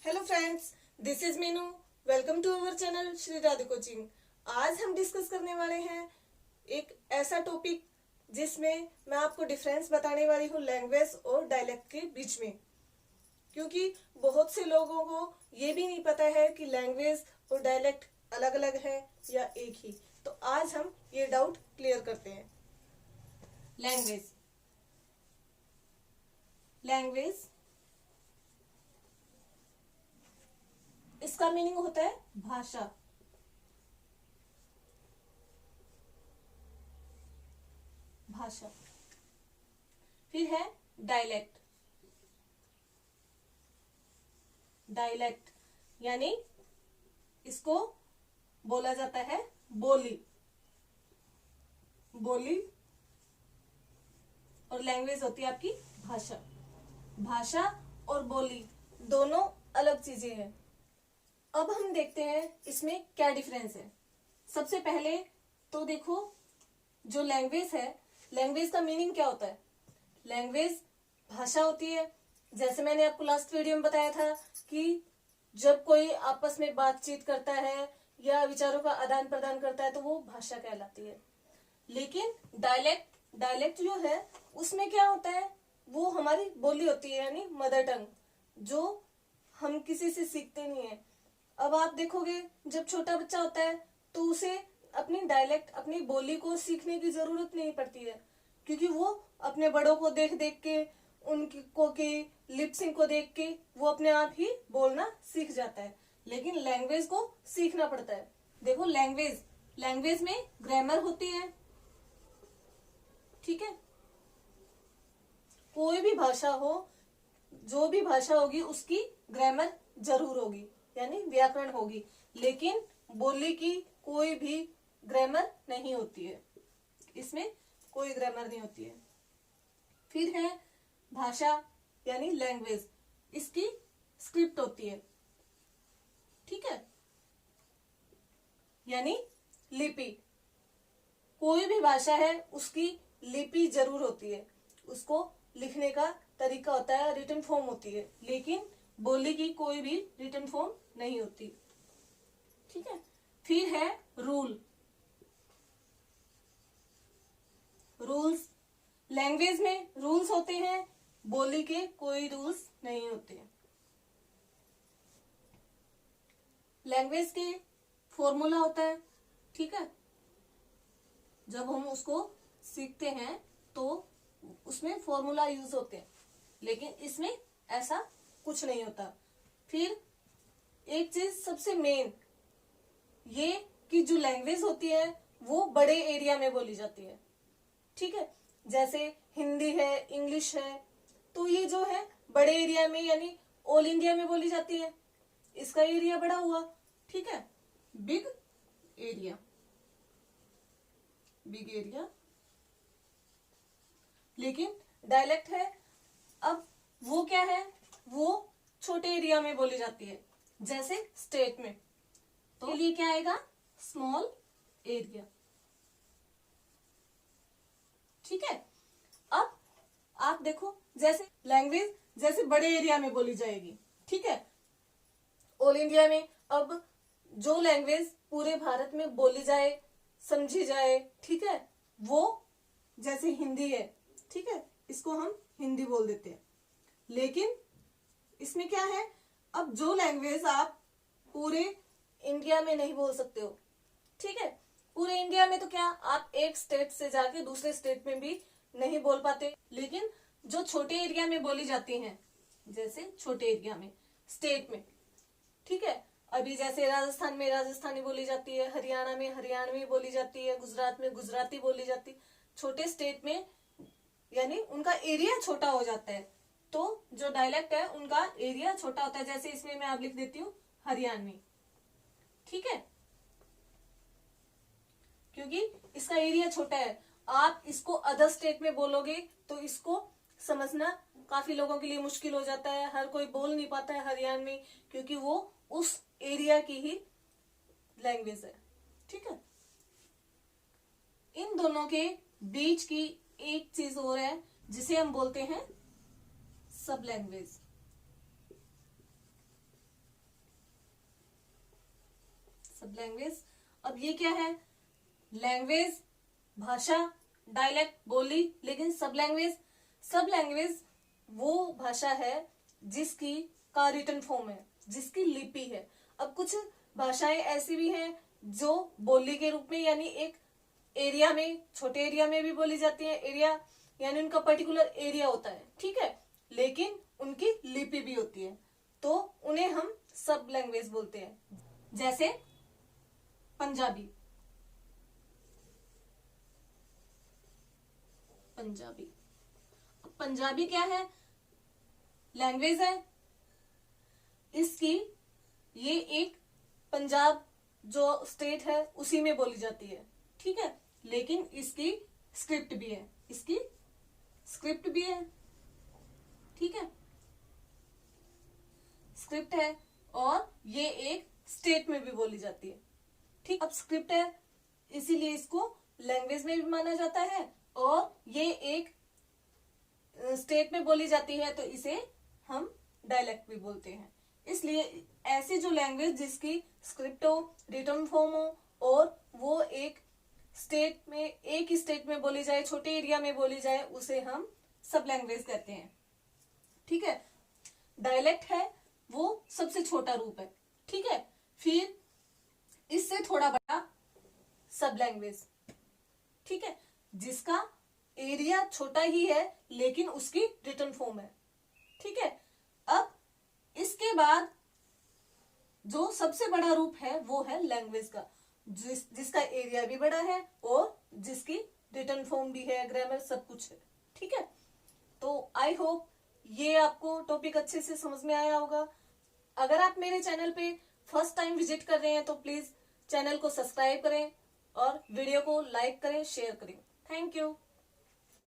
Hello friends, this is Meenu. Welcome to our channel Shri Radhe coaching. आज हम discuss करने वाले हैं एक ऐसा टॉपिक जिसमें मैं आपको डिफरेंस बताने वाली हूँ लैंग्वेज और डायलेक्ट के बीच में, क्योंकि बहुत से लोगों को ये भी नहीं पता है कि लैंग्वेज और डायलेक्ट अलग अलग है या एक ही। तो आज हम ये डाउट क्लियर करते हैं। लैंग्वेज लैंग्वेज इसका मीनिंग होता है भाषा। भाषा। फिर है डायलेक्ट। डायलेक्ट यानी इसको बोला जाता है बोली। बोली और लैंग्वेज होती है आपकी भाषा। भाषा और बोली दोनों अलग चीजें हैं। अब हम देखते हैं इसमें क्या डिफरेंस है। सबसे पहले तो देखो, जो लैंग्वेज है, लैंग्वेज का मीनिंग क्या होता है। लैंग्वेज भाषा होती है। जैसे मैंने आपको लास्ट वीडियो में बताया था कि जब कोई आपस में बातचीत करता है या विचारों का आदान प्रदान करता है तो वो भाषा कहलाती है। लेकिन डायलेक्ट जो है उसमें क्या होता है, वो हमारी बोली होती है, यानी मदर टंग, जो हम किसी से सीखते नहीं है। अब आप देखोगे जब छोटा बच्चा होता है तो उसे अपनी डायलेक्ट, अपनी बोली को सीखने की जरूरत नहीं पड़ती है, क्योंकि वो अपने बड़ों को देख देख के, उनकी लिप सिंक को देख के वो अपने आप ही बोलना सीख जाता है। लेकिन लैंग्वेज को सीखना पड़ता है। देखो, लैंग्वेज में ग्रामर होती है, ठीक है। कोई भी भाषा हो, जो भी भाषा होगी उसकी ग्रामर जरूर होगी, यानी व्याकरण होगी। लेकिन बोली की कोई भी ग्रामर नहीं होती है, इसमें कोई ग्रामर नहीं होती है। फिर है भाषा यानी लैंग्वेज, इसकी स्क्रिप्ट होती है, ठीक है, यानी लिपि। कोई भी भाषा है उसकी लिपि जरूर होती है, उसको लिखने का तरीका होता है, रिटन फॉर्म होती है। लेकिन बोली की कोई भी रिटन फॉर्म नहीं होती, ठीक है। फिर है रूल्स। लैंग्वेज में रूल्स होते हैं, बोली के कोई रूल्स नहीं होते। लैंग्वेज के फॉर्मूला होता है, ठीक है। जब हम उसको सीखते हैं तो उसमें फॉर्मूला यूज होते हैं, लेकिन इसमें ऐसा कुछ नहीं होता। फिर एक चीज सबसे मेन ये कि जो लैंग्वेज होती है वो बड़े एरिया में बोली जाती है, ठीक है। जैसे हिंदी है, इंग्लिश है, तो ये जो है बड़े एरिया में, यानी ऑल इंडिया में बोली जाती है। इसका एरिया बड़ा हुआ, ठीक है, बिग एरिया। लेकिन डायलेक्ट है, अब वो क्या है, वो छोटे एरिया में बोली जाती है। जैसे स्टेट में तो लिए क्या आएगा, स्मॉल एरिया, ठीक है। अब आप देखो, जैसे लैंग्वेज जैसे बड़े एरिया में बोली जाएगी, ठीक है, ऑल इंडिया में। अब जो लैंग्वेज पूरे भारत में बोली जाए, समझी जाए, ठीक है, वो जैसे हिंदी है, ठीक है, इसको हम हिंदी बोल देते हैं। लेकिन इसमें क्या है, अब जो लैंग्वेज आप पूरे इंडिया में नहीं बोल सकते हो, ठीक है। पूरे इंडिया में तो क्या, आप एक स्टेट से जाके दूसरे स्टेट में भी नहीं बोल पाते। लेकिन जो छोटे एरिया में बोली जाती हैं, जैसे छोटे एरिया में, स्टेट में, ठीक है, अभी जैसे राजस्थान में राजस्थानी बोली जाती है, हरियाणा में हरियाणवी बोली जाती है, गुजरात में गुजराती बोली जाती है। छोटे स्टेट में यानी उनका एरिया छोटा हो जाता है, तो जो डायलेक्ट है उनका एरिया छोटा होता है। जैसे इसमें मैं आप लिख देती हूँ हरियाणवी, ठीक है, क्योंकि इसका एरिया छोटा है। आप इसको अदर स्टेट में बोलोगे तो इसको समझना काफी लोगों के लिए मुश्किल हो जाता है। हर कोई बोल नहीं पाता है हरियाणवी, क्योंकि वो उस एरिया की ही लैंग्वेज है, ठीक है। इन दोनों के बीच की एक चीज और है जिसे हम बोलते हैं सब लैंग्वेज। सब लैंग्वेज। अब ये क्या है? लैंग्वेज, भाषा, डायलेक्ट, बोली। लेकिन सब लैंग्वेज वो भाषा है जिसकी का रिटन फॉर्म है, जिसकी लिपि है। अब कुछ भाषाएं ऐसी भी हैं जो बोली के रूप में, यानी एक एरिया में, छोटे एरिया में भी बोली जाती है। एरिया यानी उनका पर्टिकुलर एरिया होता है, ठीक है, लेकिन उनकी लिपि भी होती है, तो उन्हें हम सब लैंग्वेज बोलते हैं। जैसे पंजाबी। पंजाबी क्या है? लैंग्वेज है। इसकी ये एक पंजाब जो स्टेट है उसी में बोली जाती है, ठीक है, लेकिन इसकी स्क्रिप्ट भी है, ठीक है, स्क्रिप्ट है, और ये एक स्टेट में भी बोली जाती है, ठीक। अब स्क्रिप्ट है इसीलिए इसको लैंग्वेज में भी माना जाता है, और ये एक स्टेट में बोली जाती है तो इसे हम डायलेक्ट भी बोलते हैं। इसलिए ऐसी जो लैंग्वेज जिसकी स्क्रिप्ट हो, रिटन फॉर्म हो, और वो एक ही स्टेट में बोली जाए, छोटे एरिया में बोली जाए, उसे हम सब लैंग्वेज कहते हैं, ठीक है। डायलेक्ट है वो सबसे छोटा रूप है, ठीक है। फिर इससे थोड़ा बड़ा सब लैंग्वेज, ठीक है, जिसका एरिया छोटा ही है लेकिन उसकी रिटन फॉर्म है, ठीक है। अब इसके बाद जो सबसे बड़ा रूप है वो है लैंग्वेज का, जिसका एरिया भी बड़ा है और जिसकी रिटन फॉर्म भी है, ग्रामर सब कुछ है, ठीक है। तो आई होप ये आपको टॉपिक अच्छे से समझ में आया होगा। अगर आप मेरे चैनल पे फर्स्ट टाइम विजिट कर रहे हैं तो प्लीज चैनल को सब्सक्राइब करें और वीडियो को लाइक करें, शेयर करें। Thank you.